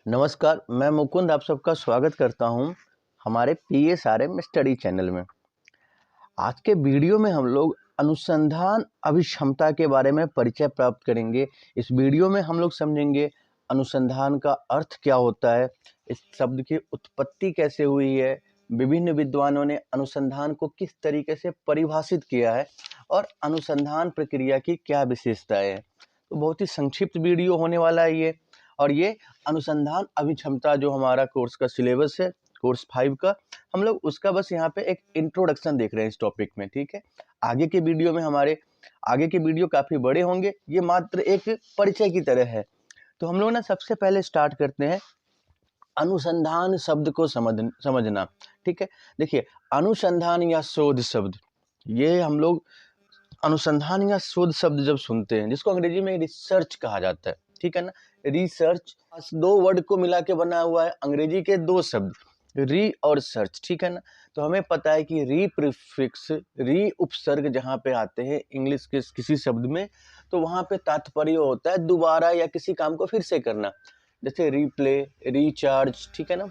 नमस्कार, मैं मुकुंद आप सबका स्वागत करता हूं हमारे पीएसआरएम स्टडी चैनल में। आज के वीडियो में हम लोग अनुसंधान अभिक्षमता के बारे में परिचय प्राप्त करेंगे। इस वीडियो में हम लोग समझेंगे अनुसंधान का अर्थ क्या होता है, इस शब्द की उत्पत्ति कैसे हुई है, विभिन्न विद्वानों ने अनुसंधान को किस तरीके से परिभाषित किया है और अनुसंधान प्रक्रिया की क्या विशेषताएं हैं। तो बहुत ही संक्षिप्त वीडियो होने वाला है ये, और ये अनुसंधान अभिक्षमता जो हमारा कोर्स का सिलेबस है, कोर्स 5 का, हम लोग उसका बस यहाँ पे एक इंट्रोडक्शन देख रहे हैं इस टॉपिक में। ठीक है, आगे के वीडियो में आगे के वीडियो काफ़ी बड़े होंगे, ये मात्र एक परिचय की तरह है। तो हम लोग ना सबसे पहले स्टार्ट करते हैं अनुसंधान शब्द को समझना। ठीक है, देखिए अनुसंधान या शोध शब्द, ये हम लोग अनुसंधान या शोध शब्द जब सुनते हैं, जिसको अंग्रेजी में रिसर्च कहा जाता है, ठीक है ना। रिसर्च दो वर्ड को मिला के बना हुआ है, अंग्रेजी के दो शब्द री और सर्च, ठीक है ना। तो हमें पता है कि री प्रीफिक्स, री उपसर्ग जहाँ पे आते हैं इंग्लिश के किसी शब्द में, तो वहाँ पे तात्पर्य होता है दोबारा या किसी काम को फिर से करना, जैसे रीप्ले, रिचार्ज, ठीक है ना।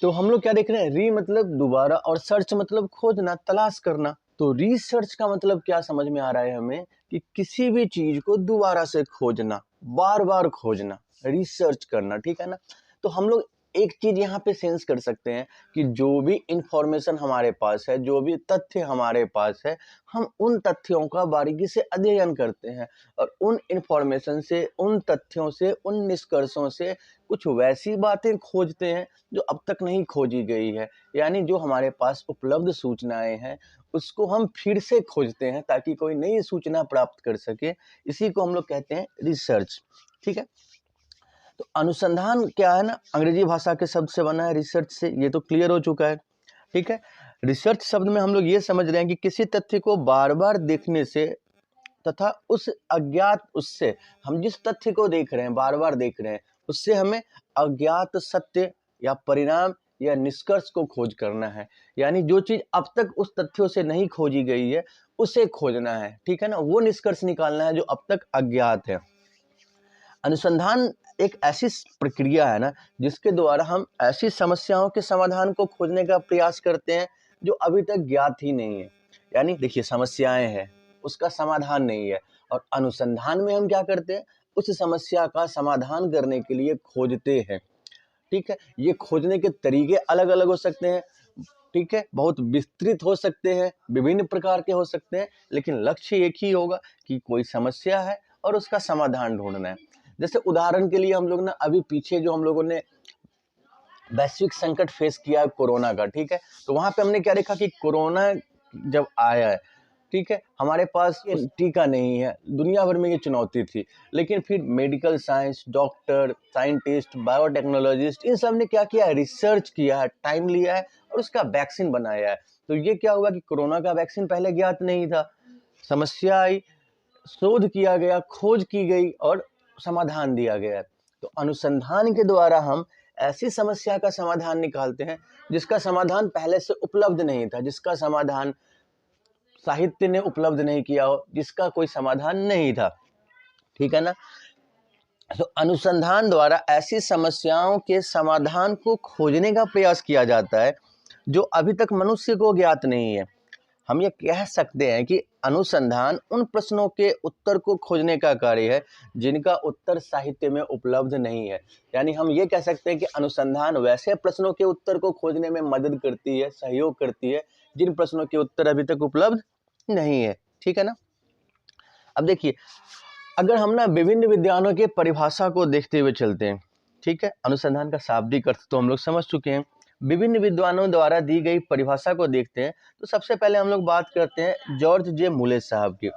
तो हम लोग क्या देख रहे हैं, री मतलब दोबारा और सर्च मतलब खोजना, तलाश करना। तो रिसर्च का मतलब क्या समझ में आ रहा है हमें, कि किसी भी चीज को दोबारा से खोजना, बार बार खोजना, रिसर्च करना, ठीक है ना। तो हम लोग एक चीज यहाँ पे सेंस कर सकते हैं कि जो भी इंफॉर्मेशन हमारे पास है, जो भी तथ्य हमारे पास है, हम उन तथ्यों का बारीकी से अध्ययन करते हैं और उन इंफॉर्मेशन से, उन तथ्यों से, उन निष्कर्षों से कुछ वैसी बातें खोजते हैं जो अब तक नहीं खोजी गई है। यानी जो हमारे पास उपलब्ध सूचनाएं हैं उसको हम फिर से खोजते हैं ताकि कोई नई सूचना प्राप्त कर सके। इसी को हम लोग कहते हैं रिसर्च, ठीक है। तो अनुसंधान क्या है ना, अंग्रेजी भाषा के शब्द से बना है रिसर्च से, ये तो क्लियर हो चुका है, ठीक है। रिसर्च शब्द में हम लोग ये समझ रहे हैं कि किसी तथ्य को बार बार देखने से तथा उस अज्ञात, उससे हम जिस तथ्य को देख रहे हैं, बार बार देख रहे हैं, उससे हमें अज्ञात सत्य या परिणाम या निष्कर्ष को खोज करना है। यानी जो चीज अब तक उस तथ्यों से नहीं खोजी गई है उसे खोजना है, ठीक है ना, वो निष्कर्ष निकालना है जो अब तक अज्ञात है। अनुसंधान एक ऐसी प्रक्रिया है ना जिसके द्वारा हम ऐसी समस्याओं के समाधान को खोजने का प्रयास करते हैं जो अभी तक ज्ञात ही नहीं है। यानी देखिए, समस्याएं हैं, उसका समाधान नहीं है, और अनुसंधान में हम क्या करते हैं, उस समस्या का समाधान करने के लिए खोजते हैं, ठीक है। ये खोजने के तरीके अलग अलग हो सकते हैं, ठीक है, बहुत विस्तृत हो सकते हैं, विभिन्न प्रकार के हो सकते हैं, लेकिन लक्ष्य एक ही होगा कि कोई समस्या है और उसका समाधान ढूंढना है। जैसे उदाहरण के लिए हम लोग ना अभी पीछे जो हम लोगों ने वैश्विक संकट फेस किया है कोरोना का, ठीक है, तो वहां पे हमने क्या देखा कि कोरोना जब आया है, ठीक है, हमारे पास ये टीका नहीं है, दुनिया भर में ये चुनौती थी, लेकिन फिर medical science, doctor, scientist, biotechnologist, इन सब ने क्या किया है, रिसर्च किया है, टाइम लिया है और उसका वैक्सीन बनाया है। तो ये क्या हुआ कि कोरोना का वैक्सीन पहले ज्ञात नहीं था, समस्या आई, शोध किया गया, खोज की गई और समाधान दिया गया। तो अनुसंधान के द्वारा हम ऐसी समस्या का समाधान निकालते हैं जिसका समाधान पहले से उपलब्ध नहीं था, जिसका समाधान साहित्य ने उपलब्ध नहीं किया हो, जिसका कोई समाधान नहीं था, ठीक है ना। तो अनुसंधान द्वारा ऐसी समस्याओं के समाधान को खोजने का प्रयास किया जाता है जो अभी तक मनुष्य को ज्ञात नहीं है। हम ये कह सकते हैं कि अनुसंधान उन प्रश्नों के उत्तर को खोजने का कार्य है जिनका उत्तर साहित्य में उपलब्ध नहीं है। यानी हम ये कह सकते हैं कि अनुसंधान वैसे प्रश्नों के उत्तर को खोजने में मदद करती है, सहयोग करती है, जिन प्रश्नों के उत्तर अभी तक उपलब्ध नहीं है, ठीक है ना। अब देखिए, अगर हम ना विभिन्न विद्वानों के परिभाषा को देखते हुए चलते हैं, ठीक है, अनुसंधान का शाब्दिक अर्थ तो हम लोग समझ चुके हैं, विभिन्न विद्वानों द्वारा दी गई परिभाषा को देखते हैं, तो सबसे पहले हम लोग बात करते हैं जॉर्ज जे मूले साहब की।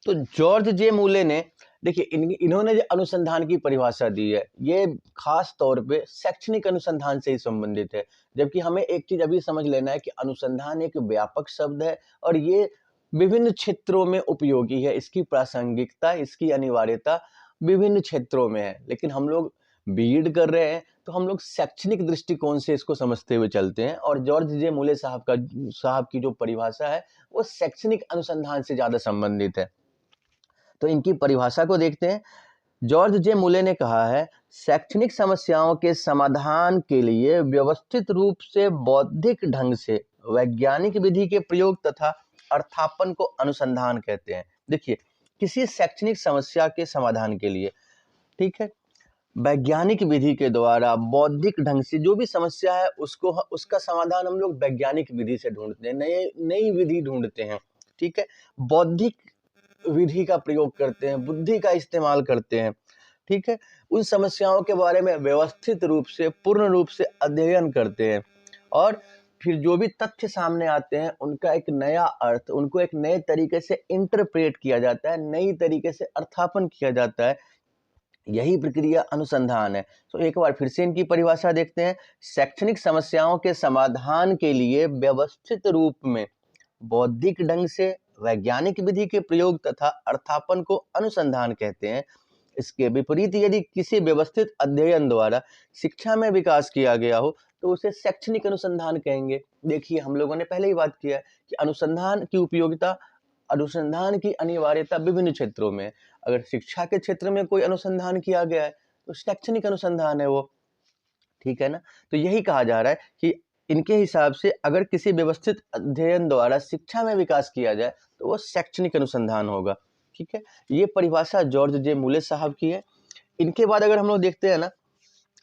तो जॉर्ज जे मूले ने, देखिए, इन्होंने जो अनुसंधान की परिभाषा दी है ये खास तौर पे शैक्षणिक अनुसंधान से ही संबंधित है, जबकि हमें एक चीज अभी समझ लेना है कि अनुसंधान एक व्यापक शब्द है और ये विभिन्न क्षेत्रों में उपयोगी है, इसकी प्रासंगिकता, इसकी अनिवार्यता विभिन्न क्षेत्रों में है। लेकिन हम लोग बीएड कर रहे हैं तो हम लोग शैक्षणिक दृष्टिकोण से इसको समझते हुए चलते हैं, और जॉर्ज जे मूले साहब की जो परिभाषा है वो शैक्षणिक अनुसंधान से ज्यादा संबंधित है। तो इनकी परिभाषा को देखते हैं। जॉर्ज जे मूले ने कहा है, शैक्षणिक समस्याओं के समाधान के लिए व्यवस्थित रूप से बौद्धिक ढंग से वैज्ञानिक विधि के प्रयोग तथा अर्थापन को अनुसंधान कहते हैं। देखिए, किसी शैक्षणिक समस्या के समाधान के लिए, ठीक है, वैज्ञानिक विधि के द्वारा बौद्धिक ढंग से जो भी समस्या है उसका समाधान हम लोग वैज्ञानिक विधि से ढूंढते हैं, नई विधि ढूंढते हैं, ठीक है, बौद्धिक विधि का प्रयोग करते हैं, बुद्धि का इस्तेमाल करते हैं, ठीक है, उन समस्याओं के बारे में व्यवस्थित रूप से पूर्ण रूप से अध्ययन करते हैं और फिर जो भी तथ्य सामने आते हैं उनका एक नया अर्थ, उनको एक नए तरीके से इंटरप्रेट किया जाता है, नई तरीके से अर्थापन किया जाता है। यही प्रक्रिया अनुसंधान है। तो एक बार फिर से इनकी परिभाषा देखते हैं। शैक्षणिक समस्याओं के समाधान के लिए व्यवस्थित रूप में बौद्धिक ढंग से वैज्ञानिक विधि के प्रयोग तथा अर्थापन को अनुसंधान कहते हैं। इसके विपरीत यदि किसी व्यवस्थित अध्ययन द्वारा शिक्षा में विकास किया गया हो तो उसे शैक्षणिक अनुसंधान कहेंगे। देखिए, हम लोगों ने पहले ही बात किया है कि अनुसंधान की उपयोगिता, अनुसंधान की अनिवार्यता विभिन्न क्षेत्रों में। अगर शिक्षा के क्षेत्र में कोई अनुसंधान किया गया है तो शैक्षणिक अनुसंधान है वो, ठीक है ना। तो यही कहा जा रहा है कि इनके हिसाब से अगर किसी व्यवस्थित अध्ययन द्वारा शिक्षा में विकास किया जाए तो वो शैक्षणिक अनुसंधान होगा, ठीक है। ये परिभाषा जॉर्ज जे मूले साहब की है। इनके बाद अगर हम लोग देखते हैं ना,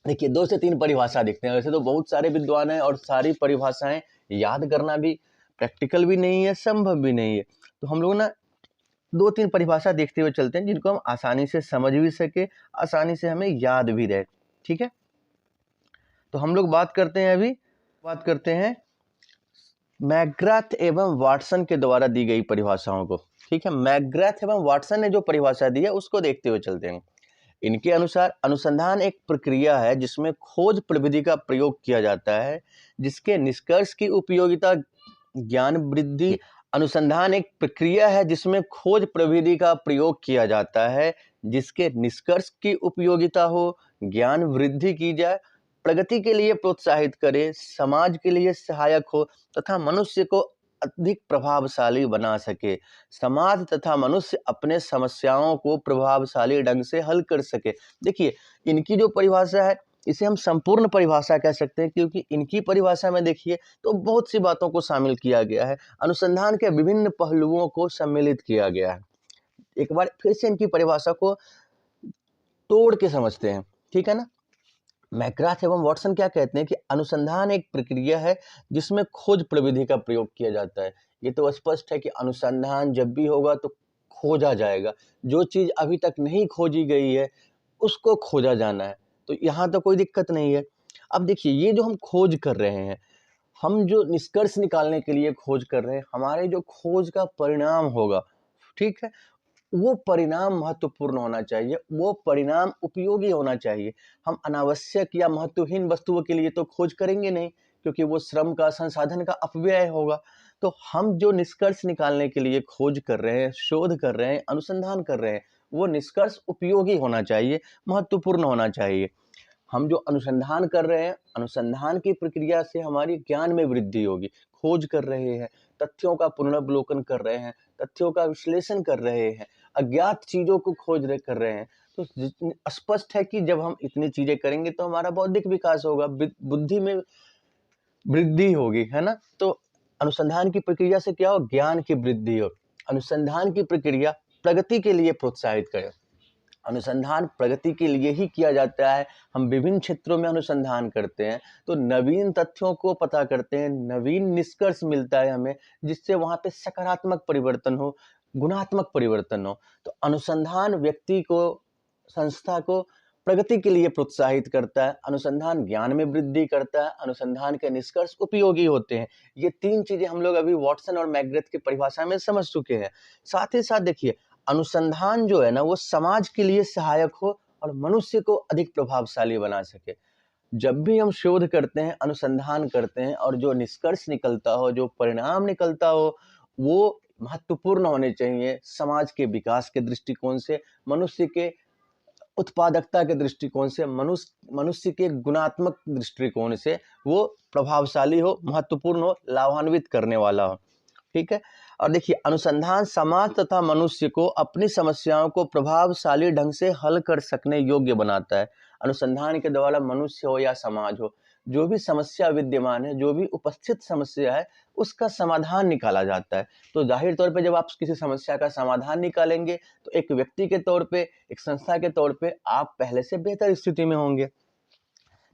देखिए 2 से 3 परिभाषा देखते हैं। वैसे तो बहुत सारे विद्वान हैं और सारी परिभाषाएं याद करना भी प्रैक्टिकल भी नहीं है, संभव भी नहीं है। तो हम लोग ना 2-3 परिभाषा देखते हुए चलते हैं जिनको हम आसानी से समझ भी सके, आसानी से हमें याद भी रहे, ठीक है। तो हम लोग बात करते हैं मैकग्राथ एवं वाटसन के द्वारा दी गई परिभाषाओं को, ठीक है। मैकग्राथ एवं वाटसन ने जो परिभाषा दी है उसको देखते हुए चलते हैं। इनके अनुसार अनुसंधान एक प्रक्रिया है जिसमें खोज प्रविधि का प्रयोग किया जाता है जिसके निष्कर्ष की उपयोगिता ज्ञान वृद्धि। अनुसंधान एक प्रक्रिया है जिसमें खोज प्रविधि का प्रयोग किया जाता है जिसके निष्कर्ष की उपयोगिता हो, ज्ञान वृद्धि की जाए, प्रगति के लिए प्रोत्साहित करे, समाज के लिए सहायक हो तथा मनुष्य को अधिक प्रभावशाली बना सके। समाज तथा मनुष्य अपने समस्याओं को प्रभावशाली ढंग से हल कर सके। देखिए, इनकी जो परिभाषा है इसे हम संपूर्ण परिभाषा कह सकते हैं क्योंकि इनकी परिभाषा में देखिए तो बहुत सी बातों को शामिल किया गया है, अनुसंधान के विभिन्न पहलुओं को सम्मिलित किया गया है। एक बार फिर से इनकी परिभाषा को तोड़ के समझते हैं, ठीक है ना। मैकग्राथ एवं वाटसन क्या कहते हैं कि अनुसंधान एक प्रक्रिया है जिसमें खोज प्रविधि का प्रयोग किया जाता है। ये तो स्पष्ट है कि अनुसंधान जब भी होगा तो खोजा जाएगा, जो चीज अभी तक नहीं खोजी गई है उसको खोजा जाना है, तो यहाँ तो कोई दिक्कत नहीं है। अब देखिए, ये जो हम खोज कर रहे हैं, हम जो निष्कर्ष निकालने के लिए खोज कर रहे हैं, हमारे जो खोज का परिणाम होगा, ठीक है, वो परिणाम महत्वपूर्ण होना चाहिए, वो परिणाम उपयोगी होना चाहिए। हम अनावश्यक या महत्वहीन वस्तुओं के लिए तो खोज करेंगे नहीं क्योंकि वो श्रम का, संसाधन का अपव्यय होगा। तो हम जो निष्कर्ष निकालने के लिए खोज कर रहे हैं, शोध कर रहे हैं, अनुसंधान कर रहे हैं, वो निष्कर्ष उपयोगी होना चाहिए, महत्वपूर्ण होना चाहिए। हम जो अनुसंधान कर रहे हैं, अनुसंधान की प्रक्रिया से हमारी ज्ञान में वृद्धि होगी। खोज कर रहे हैं, तथ्यों का पुनर्वलोकन कर रहे हैं, तथ्यों का विश्लेषण कर रहे हैं, अज्ञात चीजों को कर रहे हैं। तो स्पष्ट है कि जब हम इतनी चीजें करेंगे तो हमारा बौद्धिक विकास होगा, बुद्धि में वृद्धि होगी, है ना। तो अनुसंधान की प्रक्रिया से क्या हो, ज्ञान की वृद्धि हो। अनुसंधान की प्रक्रिया प्रगति के लिए प्रोत्साहित करे। अनुसंधान प्रगति के लिए ही किया जाता है। हम विभिन्न क्षेत्रों में अनुसंधान करते हैं तो नवीन तथ्यों को पता करते हैं, नवीन निष्कर्ष मिलता है हमें, जिससे वहां पे सकारात्मक परिवर्तन हो, गुणात्मक परिवर्तन हो। तो अनुसंधान व्यक्ति को, संस्था को प्रगति के लिए प्रोत्साहित करता है, अनुसंधान ज्ञान में वृद्धि करता है, अनुसंधान के निष्कर्ष उपयोगी होते हैं। ये 3 चीजें हम लोग अभी वाटसन और मैकग्राथ की परिभाषा में समझ चुके हैं। साथ ही साथ देखिए, अनुसंधान जो है ना वो समाज के लिए सहायक हो और मनुष्य को अधिक प्रभावशाली बना सके। जब भी हम शोध करते हैं, अनुसंधान करते हैं और जो निष्कर्ष निकलता हो, जो परिणाम निकलता हो, वो महत्वपूर्ण होने चाहिए समाज के विकास के दृष्टिकोण से, मनुष्य के उत्पादकता के दृष्टिकोण से, मनुष्य के गुणात्मक दृष्टिकोण से वो प्रभावशाली हो, महत्वपूर्ण हो, लाभान्वित करने वाला हो, ठीक है। और देखिए, अनुसंधान समाज तथा मनुष्य को अपनी समस्याओं को प्रभावशाली ढंग से हल कर सकने योग्य बनाता है। अनुसंधान के द्वारा मनुष्य हो या समाज हो, जो भी समस्या विद्यमान है, जो भी उपस्थित समस्या है, उसका समाधान निकाला जाता है। तो जाहिर तौर पे जब आप किसी समस्या का समाधान निकालेंगे, तो एक व्यक्ति के तौर पे, एक संस्था के तौर पे आप पहले से बेहतर स्थिति में होंगे।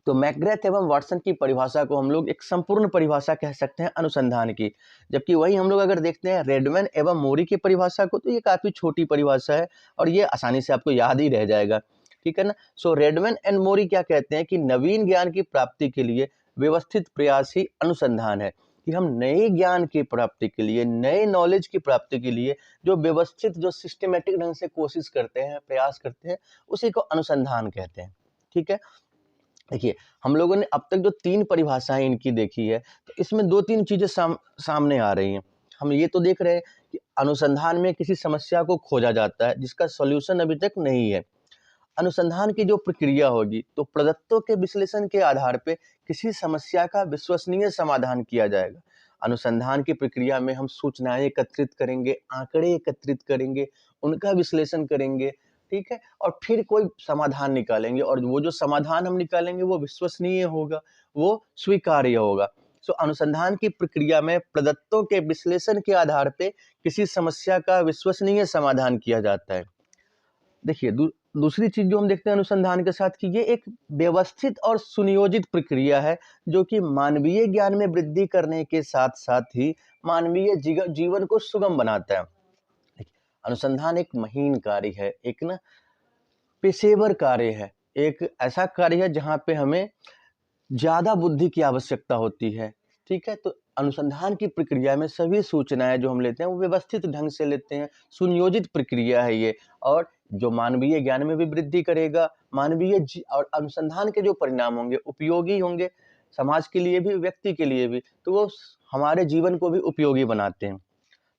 तो मैकग्रेथ एवं वाटसन की परिभाषा को हम लोग एक संपूर्ण परिभाषा कह सकते हैं अनुसंधान की, जबकि वही हम लोग अगर देखते हैं रेडमैन एवं मोरी की परिभाषा को, तो ये काफ़ी छोटी परिभाषा है और ये आसानी से आपको याद ही रह जाएगा, ठीक है ना। सो रेडमैन एंड मोरी क्या कहते हैं कि नवीन ज्ञान की प्राप्ति के लिए व्यवस्थित प्रयास ही अनुसंधान है, कि हम नए ज्ञान की प्राप्ति के लिए, नए नॉलेज की प्राप्ति के लिए जो व्यवस्थित, जो सिस्टमेटिक ढंग से कोशिश करते हैं, प्रयास करते हैं, उसी को अनुसंधान कहते हैं, ठीक है। देखिए, हम लोगों ने अब तक जो 3 परिभाषाएं इनकी देखी है, तो इसमें 2-3 चीज़ें सामने आ रही हैं। हम ये तो देख रहे हैं कि अनुसंधान में किसी समस्या को खोजा जाता है जिसका सॉल्यूशन अभी तक नहीं है। अनुसंधान की जो प्रक्रिया होगी, तो प्रदत्तों के विश्लेषण के आधार पे किसी समस्या का विश्वसनीय समाधान किया जाएगा। अनुसंधान की प्रक्रिया में हम सूचनाएं एकत्रित करेंगे, आंकड़े एकत्रित करेंगे, उनका विश्लेषण करेंगे, ठीक है, और फिर कोई समाधान निकालेंगे, और वो जो समाधान हम निकालेंगे वो विश्वसनीय होगा, वो स्वीकार्य होगा। सो अनुसंधान की प्रक्रिया में प्रदत्तों के विश्लेषण के आधार पे किसी समस्या का विश्वसनीय समाधान किया जाता है। देखिए, दूसरी चीज जो हम देखते हैं अनुसंधान के साथ, कि ये एक व्यवस्थित और सुनियोजित प्रक्रिया है, जो कि मानवीय ज्ञान में वृद्धि करने के साथ साथ ही मानवीय जीवन को सुगम बनाता है। देखिए, अनुसंधान एक महीन कार्य है, एक ना पेशेवर कार्य है, एक ऐसा कार्य है जहाँ पे हमें ज़्यादा बुद्धि की आवश्यकता होती है, ठीक है। तो अनुसंधान की प्रक्रिया में सभी सूचनाएं जो हम लेते हैं वो व्यवस्थित ढंग से लेते हैं, सुनियोजित प्रक्रिया है ये, और जो मानवीय ज्ञान में भी वृद्धि करेगा, और अनुसंधान के जो परिणाम होंगे उपयोगी होंगे, समाज के लिए भी, व्यक्ति के लिए भी, तो वो हमारे जीवन को भी उपयोगी बनाते हैं,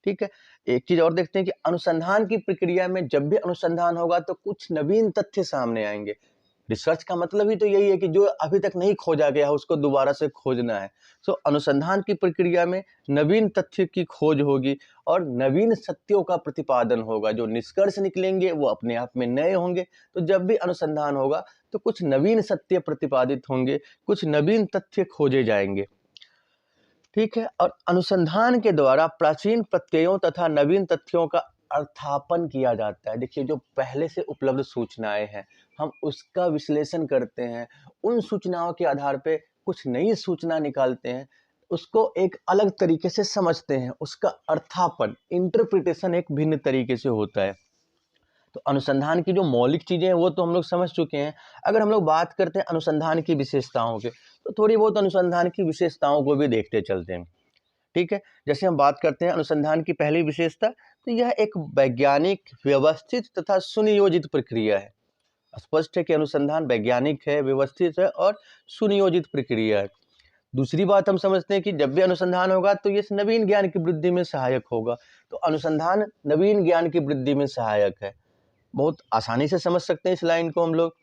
ठीक है। एक चीज और देखते हैं कि अनुसंधान की प्रक्रिया में जब भी अनुसंधान होगा तो कुछ नवीन तथ्य सामने आएंगे। रिसर्च का मतलब ही तो यही है कि जो अभी तक नहीं खोजा गया है उसको दोबारा से खोजना है। सो अनुसंधान की प्रक्रिया में नवीन तथ्य की खोज होगी और नवीन सत्यों का प्रतिपादन होगा। जो निष्कर्ष निकलेंगे वो अपने आप में नए होंगे। तो जब भी अनुसंधान होगा तो कुछ नवीन सत्य प्रतिपादित होंगे, कुछ नवीन तथ्य खोजे जाएंगे, ठीक है। और अनुसंधान के द्वारा प्राचीन प्रत्ययों तथा नवीन तथ्यों का अर्थापन किया जाता है। देखिए, जो पहले से उपलब्ध सूचनाएं हैं हम उसका विश्लेषण करते हैं, उन सूचनाओं के आधार पे कुछ नई सूचना निकालते हैं, उसको एक अलग तरीके से समझते हैं, उसका अर्थापन, इंटरप्रिटेशन एक भिन्न तरीके से होता है। तो अनुसंधान की जो मौलिक चीजें हैं वो तो हम लोग समझ चुके हैं। अगर हम लोग बात करते हैं अनुसंधान की विशेषताओं के, तो थोड़ी बहुत अनुसंधान की विशेषताओं को भी देखते चलते हैं, ठीक है। जैसे हम बात करते हैं अनुसंधान की पहली विशेषता, तो यह एक वैज्ञानिक, व्यवस्थित तथा सुनियोजित प्रक्रिया है। स्पष्ट है कि अनुसंधान वैज्ञानिक है, व्यवस्थित है और सुनियोजित प्रक्रिया है। दूसरी बात हम समझते हैं कि जब भी अनुसंधान होगा तो ये नवीन ज्ञान की वृद्धि में सहायक होगा। तो अनुसंधान नवीन ज्ञान की वृद्धि में सहायक है। बहुत आसानी से समझ सकते हैं इस लाइन को हम लोग।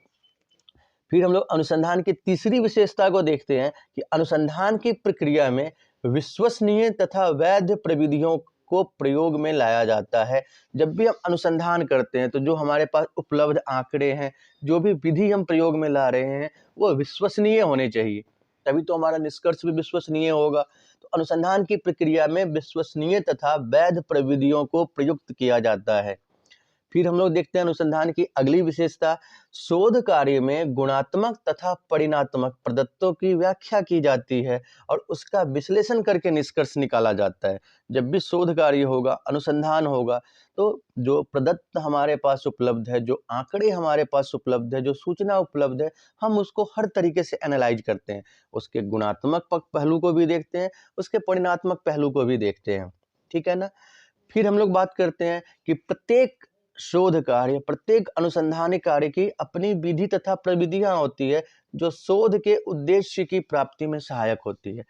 फिर हम लोग अनुसंधान की तीसरी विशेषता को देखते हैं कि अनुसंधान की प्रक्रिया में विश्वसनीय तथा वैध प्रविधियों को प्रयोग में लाया जाता है। जब भी हम अनुसंधान करते हैं तो जो हमारे पास उपलब्ध आंकड़े हैं, जो भी विधि हम प्रयोग में ला रहे हैं, वो विश्वसनीय होने चाहिए, तभी तो हमारा निष्कर्ष भी विश्वसनीय होगा। तो अनुसंधान की प्रक्रिया में विश्वसनीय तथा वैध प्रविधियों को प्रयुक्त किया जाता है। फिर हम लोग देखते हैं अनुसंधान की अगली विशेषता, शोध कार्य में गुणात्मक तथा परिणात्मक प्रदत्तों की व्याख्या की जाती है और उसका विश्लेषण करके निष्कर्ष निकाला जाता है। जब भी शोध कार्य होगा, अनुसंधान होगा, तो जो प्रदत्त हमारे पास उपलब्ध है, जो आंकड़े हमारे पास उपलब्ध है, जो सूचना उपलब्ध है, हम उसको हर तरीके से एनालाइज करते हैं। उसके गुणात्मक पहलू को भी देखते हैं, उसके परिणात्मक पहलू को भी देखते हैं, ठीक है ना। फिर हम लोग बात करते हैं कि प्रत्येक शोध कार्य, प्रत्येक अनुसंधान कार्य की अपनी विधि तथा प्रविधियां होती है जो शोध के उद्देश्य की प्राप्ति में सहायक होती है।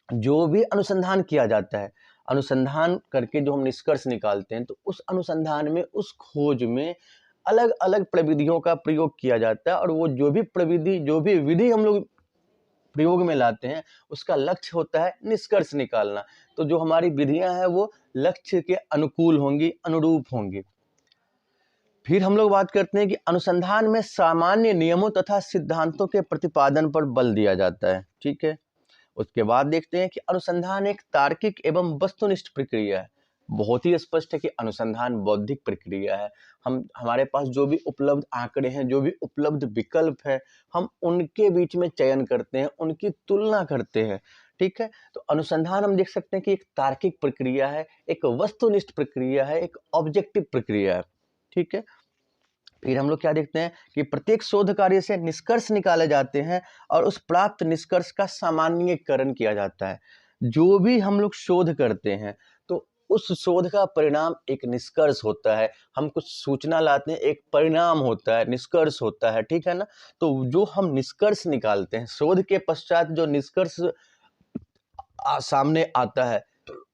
जो भी अनुसंधान किया जाता है, अनुसंधान करके जो हम निष्कर्ष निकालते हैं, तो उस अनुसंधान में, उस खोज में अलग अलग प्रविधियों का प्रयोग किया जाता है और वो जो भी प्रविधि, जो भी विधि हम लोग प्रयोग में लाते हैं उसका लक्ष्य होता है निष्कर्ष निकालना। तो जो हमारी विधियां हैं वो लक्ष्य के अनुकूल होंगी, अनुरूप होंगी। फिर हम लोग बात करते हैं कि अनुसंधान में सामान्य नियमों तथा सिद्धांतों के प्रतिपादन पर बल दिया जाता है। ठीक है, उसके बाद देखते हैं कि अनुसंधान एक तार्किक एवं वस्तुनिष्ठ प्रक्रिया है। बहुत ही स्पष्ट है कि अनुसंधान बौद्धिक प्रक्रिया है। हमारे पास जो भी उपलब्ध आंकड़े हैं, जो भी उपलब्ध विकल्प है, हम उनके बीच में चयन करते हैं, उनकी तुलना करते हैं। ठीक है, तो अनुसंधान हम देख सकते हैं कि एक तार्किक प्रक्रिया है, एक वस्तुनिष्ठ प्रक्रिया है, एक ऑब्जेक्टिव प्रक्रिया है। ठीक है, फिर हम लोग क्या देखते हैं कि प्रत्येक शोध कार्य से निष्कर्ष निकाले जाते हैं और उस प्राप्त निष्कर्ष का सामान्यीकरण किया जाता है। जो भी हम लोग शोध करते हैं तो उस शोध का परिणाम एक निष्कर्ष होता है। हम कुछ सूचना लाते हैं, एक परिणाम होता है, निष्कर्ष होता है। ठीक है ना, तो जो हम निष्कर्ष निकालते हैं, शोध के पश्चात जो निष्कर्ष सामने आता है,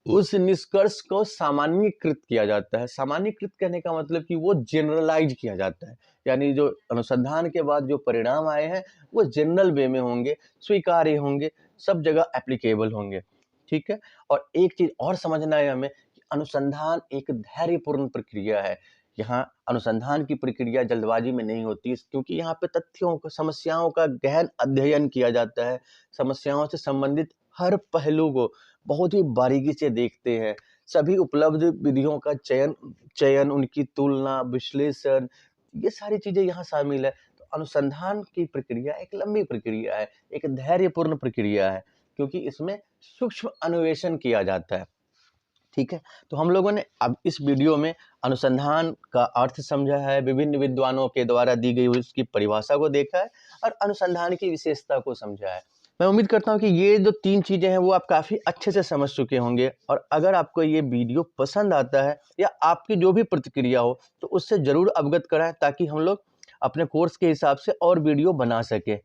उस निष्कर्ष को सामान्यीकृत किया जाता है। सामान्यीकृत कहने का मतलब कि वो जनरलाइज किया जाता है, यानी जो अनुसंधान के बाद जो परिणाम आए हैं वो जनरल वे में होंगे, स्वीकार्य होंगे, सब जगह एप्लीकेबल होंगे। ठीक है, और एक चीज और समझना है हमें कि अनुसंधान एक धैर्यपूर्ण प्रक्रिया है। यहाँ अनुसंधान की प्रक्रिया जल्दबाजी में नहीं होती, क्योंकि यहाँ पे तथ्यों को, समस्याओं का गहन अध्ययन किया जाता है। समस्याओं से संबंधित हर पहलू को बहुत ही बारीकी से देखते हैं। सभी उपलब्ध विधियों का चयन, उनकी तुलना, विश्लेषण, ये सारी चीजें यहाँ शामिल है। तो अनुसंधान की प्रक्रिया एक लंबी प्रक्रिया है, एक धैर्यपूर्ण प्रक्रिया है, क्योंकि इसमें सूक्ष्म अन्वेषण किया जाता है। ठीक है, तो हम लोगों ने अब इस वीडियो में अनुसंधान का अर्थ समझा है, विभिन्न विद्वानों के द्वारा दी गई उसकी परिभाषा को देखा है और अनुसंधान की विशेषता को समझा है। मैं उम्मीद करता हूं कि ये जो 3 चीजें हैं वो आप काफी अच्छे से समझ चुके होंगे, और अगर आपको ये वीडियो पसंद आता है या आपकी जो भी प्रतिक्रिया हो तो उससे जरूर अवगत कराएं, ताकि हम लोग अपने कोर्स के हिसाब से और वीडियो बना सके।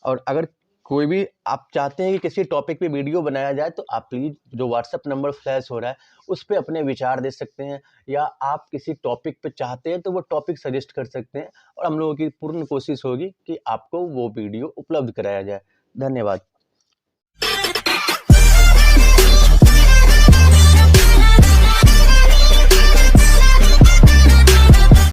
और अगर कोई भी आप चाहते हैं कि किसी टॉपिक पे वीडियो बनाया जाए तो आप प्लीज़ जो व्हाट्सएप नंबर फ्लैश हो रहा है उस पे अपने विचार दे सकते हैं, या आप किसी टॉपिक पे चाहते हैं तो वो टॉपिक सजेस्ट कर सकते हैं, और हम लोगों की पूर्ण कोशिश होगी कि आपको वो वीडियो उपलब्ध कराया जाए। धन्यवाद।